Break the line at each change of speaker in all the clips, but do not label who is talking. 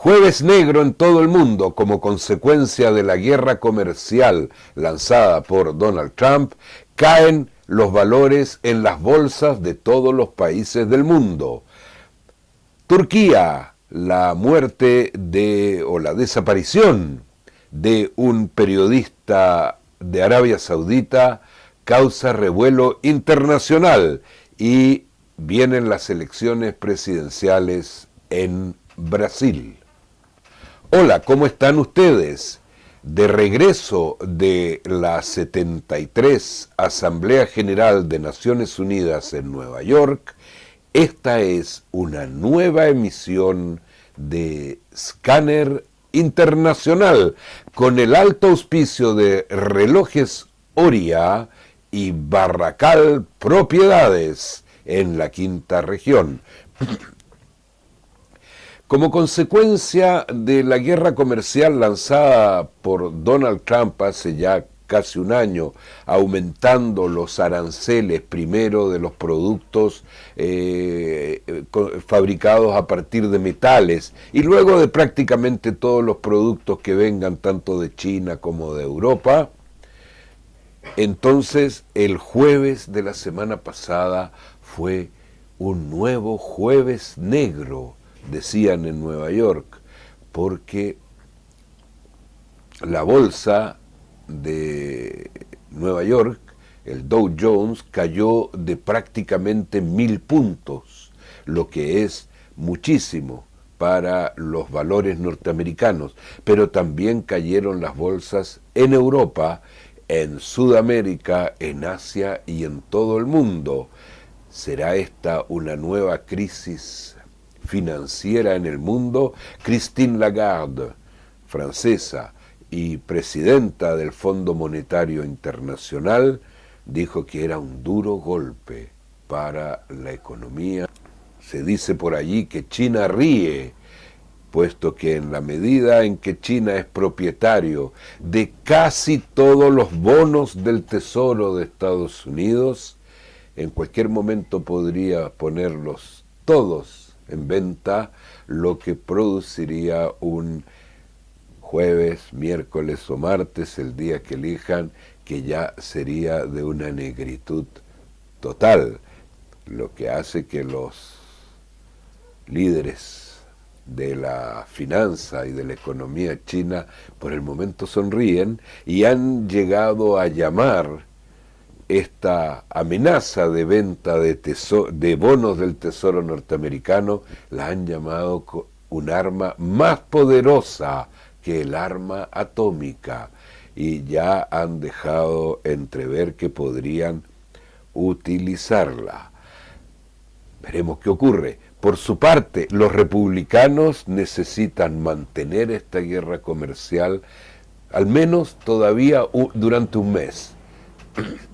Jueves negro en todo el mundo como consecuencia de la guerra comercial lanzada por Donald Trump, caen los valores en las bolsas de todos los países del mundo. Turquía, la muerte o la desaparición de un periodista de Arabia Saudita causa revuelo internacional y vienen las elecciones presidenciales en Brasil. Hola, ¿cómo están ustedes? De regreso de la 73 Asamblea General de Naciones Unidas en Nueva York, esta es una nueva emisión de Scanner Internacional con el alto auspicio de Relojes Oria y Barracal Propiedades en la quinta región. Como consecuencia de la guerra comercial lanzada por Donald Trump hace ya casi un año, aumentando los aranceles primero de los productos fabricados a partir de metales y luego de prácticamente todos los productos que vengan tanto de China como de Europa, entonces el jueves de la semana pasada fue un nuevo jueves negro, decían en Nueva York, porque la bolsa de Nueva York, el Dow Jones, cayó de prácticamente 1000 puntos, lo que es muchísimo para los valores norteamericanos, pero también cayeron las bolsas en Europa, en Sudamérica, en Asia y en todo el mundo. ¿Será esta una nueva crisis financiera en el mundo? Christine Lagarde, francesa y presidenta del Fondo Monetario Internacional, dijo que era un duro golpe para la economía. Se dice por allí que China ríe, puesto que en la medida en que China es propietario de casi todos los bonos del Tesoro de Estados Unidos, en cualquier momento podría ponerlos todos en venta, lo que produciría un jueves, miércoles o martes, el día que elijan, que ya sería de una negritud total, lo que hace que los líderes de la finanza y de la economía china por el momento sonríen y han llegado a llamar esta amenaza de venta de bonos del Tesoro norteamericano, la han llamado un arma más poderosa que el arma atómica, y ya han dejado entrever que podrían utilizarla. Veremos qué ocurre. Por su parte, los republicanos necesitan mantener esta guerra comercial al menos todavía durante un mes.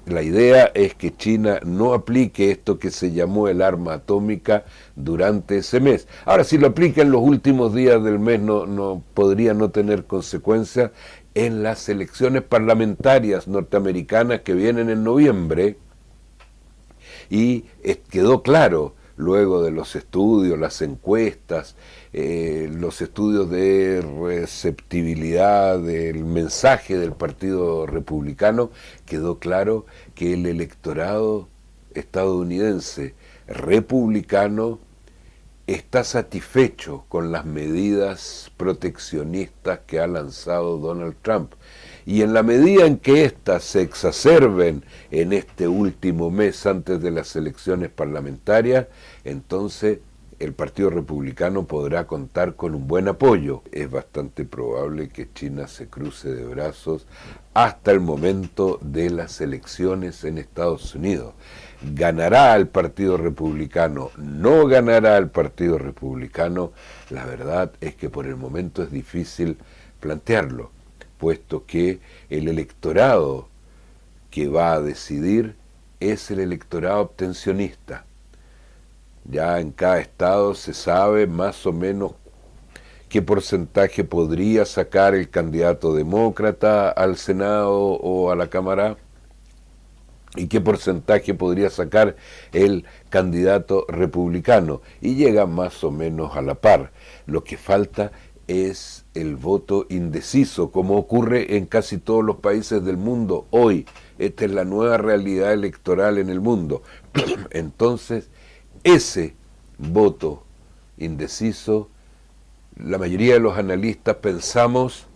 La idea es que China no aplique esto que se llamó el arma atómica durante ese mes. Ahora, si lo aplica en los últimos días del mes, no podría no tener consecuencias en las elecciones parlamentarias norteamericanas que vienen en noviembre. Y quedó claro, luego de los estudios, las encuestas, los estudios de receptibilidad del mensaje del Partido Republicano, quedó claro que el electorado estadounidense republicano está satisfecho con las medidas proteccionistas que ha lanzado Donald Trump. Y en la medida en que éstas se exacerben en este último mes antes de las elecciones parlamentarias, entonces el Partido Republicano podrá contar con un buen apoyo. Es bastante probable que China se cruce de brazos hasta el momento de las elecciones en Estados Unidos. ¿Ganará el Partido Republicano? ¿No ganará el Partido Republicano? La verdad es que por el momento es difícil plantearlo, puesto que el electorado que va a decidir es el electorado abstencionista. Ya en cada estado se sabe más o menos qué porcentaje podría sacar el candidato demócrata al Senado o a la Cámara y qué porcentaje podría sacar el candidato republicano, y llega más o menos a la par. Lo que falta es el voto indeciso, como ocurre en casi todos los países del mundo hoy. Esta es la nueva realidad electoral en el mundo. Entonces, ese voto indeciso, la mayoría de los analistas pensamos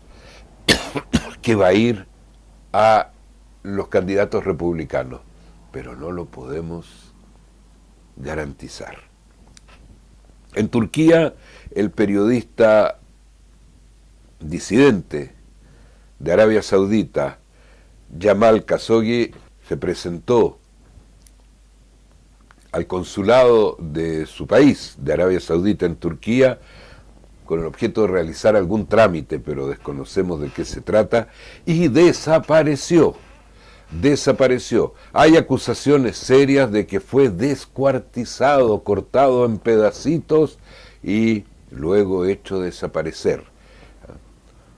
que va a ir a los candidatos republicanos, pero no lo podemos garantizar. En Turquía, el periodista disidente de Arabia Saudita, Jamal Khashoggi, se presentó al consulado de su país, de Arabia Saudita en Turquía, con el objeto de realizar algún trámite, pero desconocemos de qué se trata, y desapareció. Hay acusaciones serias de que fue descuartizado, cortado en pedacitos y luego hecho desaparecer.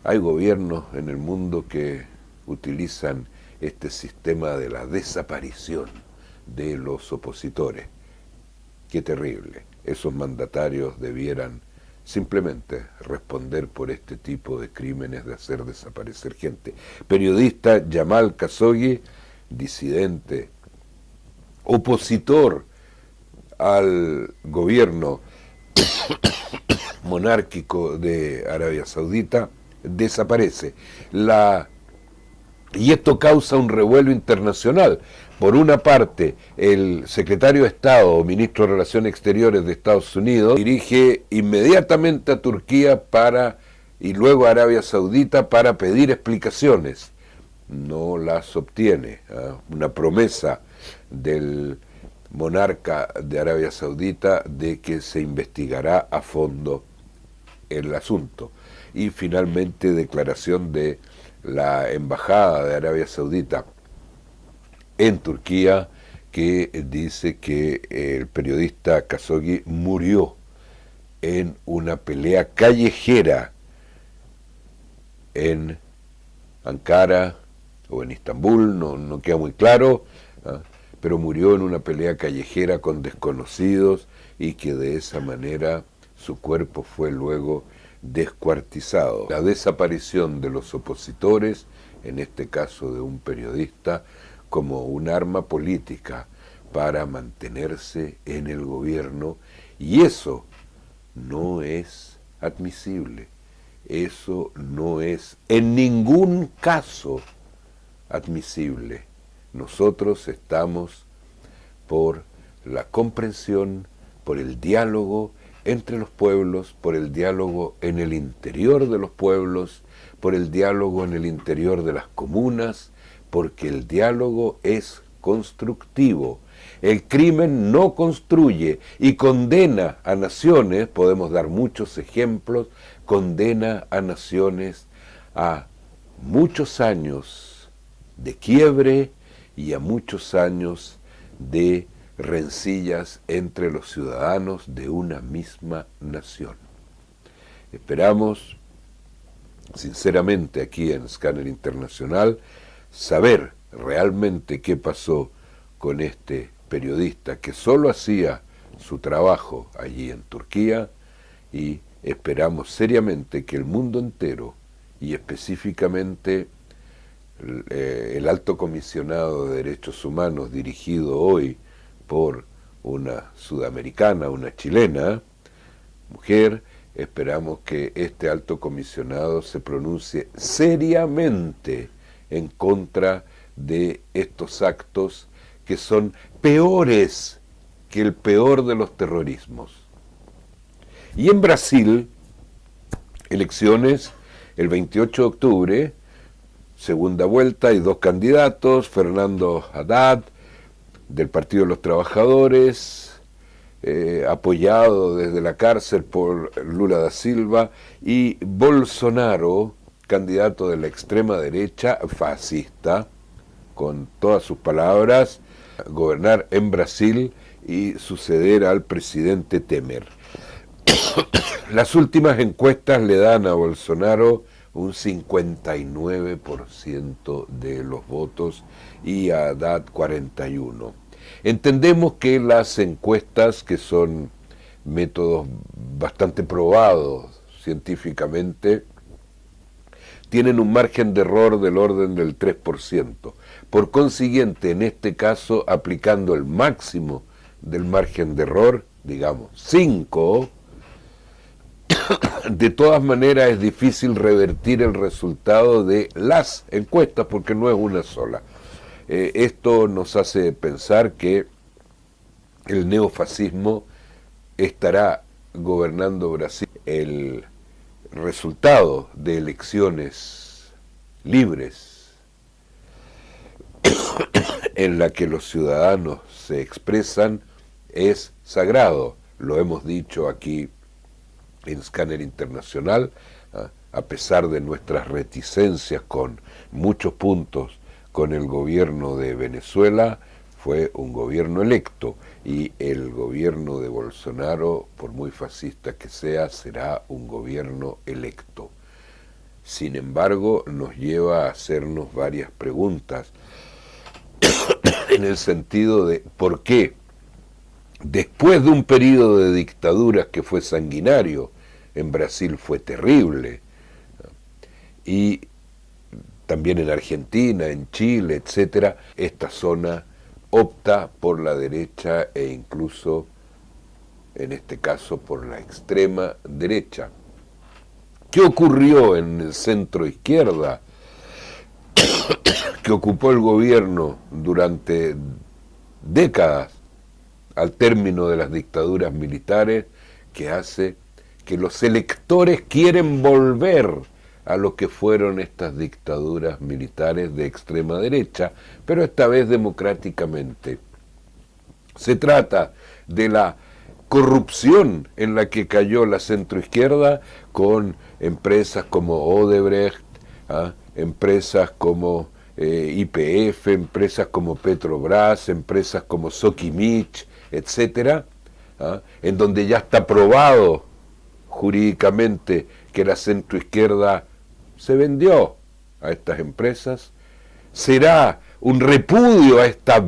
Hay gobiernos en el mundo que utilizan este sistema de la desaparición de los opositores. Qué terrible. Esos mandatarios debieran simplemente responder por este tipo de crímenes de hacer desaparecer gente. Periodista Jamal Khashoggi, disidente, opositor al gobierno monárquico de Arabia Saudita, desaparece. Y esto causa un revuelo internacional. Por una parte, el secretario de Estado o ministro de Relaciones Exteriores de Estados Unidos dirige inmediatamente a Turquía y luego a Arabia Saudita para pedir explicaciones. No las obtiene. Una promesa del monarca de Arabia Saudita de que se investigará a fondo el asunto. Y finalmente declaración de la Embajada de Arabia Saudita en Turquía, que dice que el periodista Khashoggi murió en una pelea callejera en Ankara o en Estambul, no queda muy claro, pero murió en una pelea callejera con desconocidos y que de esa manera su cuerpo fue luego descuartizado. La desaparición de los opositores, en este caso de un periodista, como un arma política para mantenerse en el gobierno, y eso no es admisible, eso no es en ningún caso admisible. Nosotros estamos por la comprensión, por el diálogo entre los pueblos, por el diálogo en el interior de los pueblos, por el diálogo en el interior de las comunas, porque el diálogo es constructivo. El crimen no construye y condena a naciones, podemos dar muchos ejemplos, condena a naciones a muchos años de quiebre y a muchos años de rencillas entre los ciudadanos de una misma nación. Esperamos, sinceramente, aquí en Scanner Internacional, saber realmente qué pasó con este periodista que solo hacía su trabajo allí en Turquía, y esperamos seriamente que el mundo entero, y específicamente el Alto Comisionado de Derechos Humanos, dirigido hoy por una sudamericana, una chilena, mujer, esperamos que este Alto Comisionado se pronuncie seriamente en contra de estos actos que son peores que el peor de los terrorismos. Y en Brasil, elecciones el 28 de octubre, segunda vuelta, hay dos candidatos, Fernando Haddad, del Partido de los Trabajadores, apoyado desde la cárcel por Lula da Silva, y Bolsonaro, candidato de la extrema derecha, fascista, con todas sus palabras, gobernar en Brasil y suceder al presidente Temer. Las últimas encuestas le dan a Bolsonaro un 59% de los votos y a Haddad 41%. Entendemos que las encuestas, que son métodos bastante probados científicamente, tienen un margen de error del orden del 3%. Por consiguiente, en este caso, aplicando el máximo del margen de error, digamos 5, de todas maneras es difícil revertir el resultado de las encuestas porque no es una sola. Esto nos hace pensar que el neofascismo estará gobernando Brasil. El resultado de elecciones libres en la que los ciudadanos se expresan es sagrado. Lo hemos dicho aquí en Scanner Internacional, a pesar de nuestras reticencias con muchos puntos con el gobierno de Venezuela, fue un gobierno electo, y el gobierno de Bolsonaro, por muy fascista que sea, será un gobierno electo. Sin embargo, nos lleva a hacernos varias preguntas en el sentido de por qué, después de un periodo de dictaduras que fue sanguinario, en Brasil fue terrible, y también en Argentina, en Chile, etcétera, esta zona opta por la derecha e incluso, en este caso, por la extrema derecha. ¿Qué ocurrió en el centro izquierda que ocupó el gobierno durante décadas al término de las dictaduras militares, que hace que los electores quieren volver a lo que fueron estas dictaduras militares de extrema derecha, pero esta vez democráticamente? Se trata de la corrupción en la que cayó la centroizquierda, con empresas como Odebrecht, empresas como YPF, empresas como Petrobras, empresas como Sokimich, etcétera, en donde ya está probado jurídicamente que la centroizquierda se vendió a estas empresas. Será un repudio a esta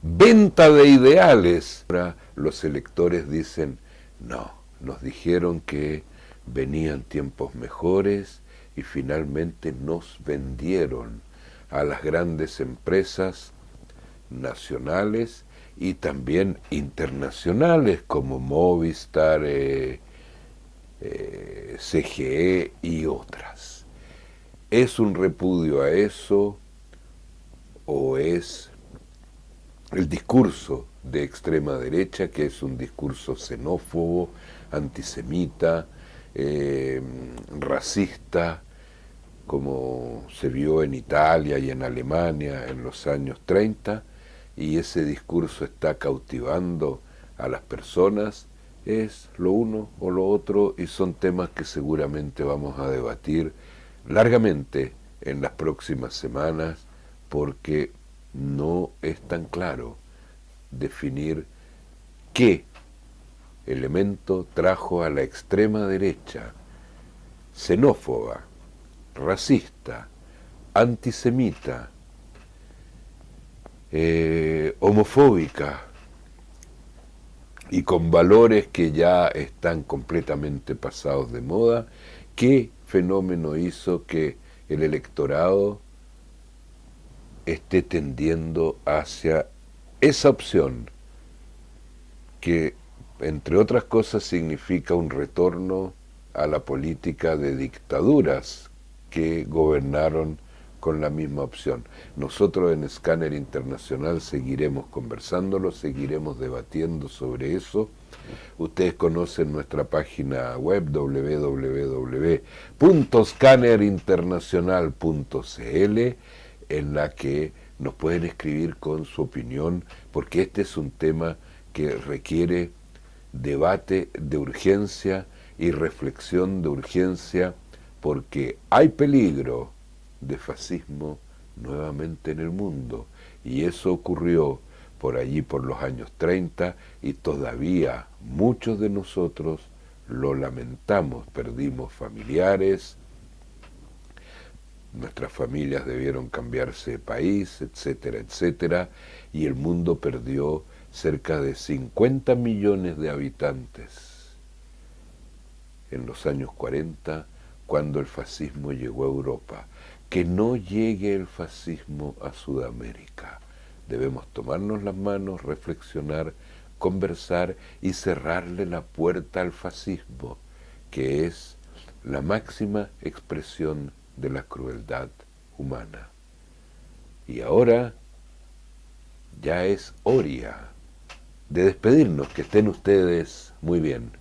venta de ideales. Ahora los electores dicen, no, nos dijeron que venían tiempos mejores y finalmente nos vendieron a las grandes empresas nacionales y también internacionales como Movistar, CGE y otras. ¿Es un repudio a eso o es el discurso de extrema derecha, que es un discurso xenófobo, antisemita, racista, como se vio en Italia y en Alemania en los años 30, y ese discurso está cautivando a las personas? ¿Es lo uno o lo otro? Y son temas que seguramente vamos a debatir largamente en las próximas semanas, porque no es tan claro definir qué elemento trajo a la extrema derecha xenófoba, racista, antisemita, homofóbica y con valores que ya están completamente pasados de moda. ¿Qué fenómeno hizo que el electorado esté tendiendo hacia esa opción, que entre otras cosas significa un retorno a la política de dictaduras que gobernaron con la misma opción? Nosotros en Scanner Internacional seguiremos conversándolo, seguiremos debatiendo sobre eso. Ustedes conocen nuestra página web www.scannerinternacional.cl, en la que nos pueden escribir con su opinión, porque este es un tema que requiere debate de urgencia y reflexión de urgencia, porque hay peligro de fascismo nuevamente en el mundo, y eso ocurrió por allí por los años 30, y todavía muchos de nosotros lo lamentamos. Perdimos familiares, nuestras familias debieron cambiarse de país, etcétera, etcétera, y el mundo perdió cerca de 50 millones de habitantes. en los años 40, cuando el fascismo llegó a Europa. Que no llegue el fascismo a Sudamérica. Debemos tomarnos las manos, reflexionar, conversar y cerrarle la puerta al fascismo, que es la máxima expresión de la crueldad humana. Y ahora ya es hora de despedirnos. Que estén ustedes muy bien.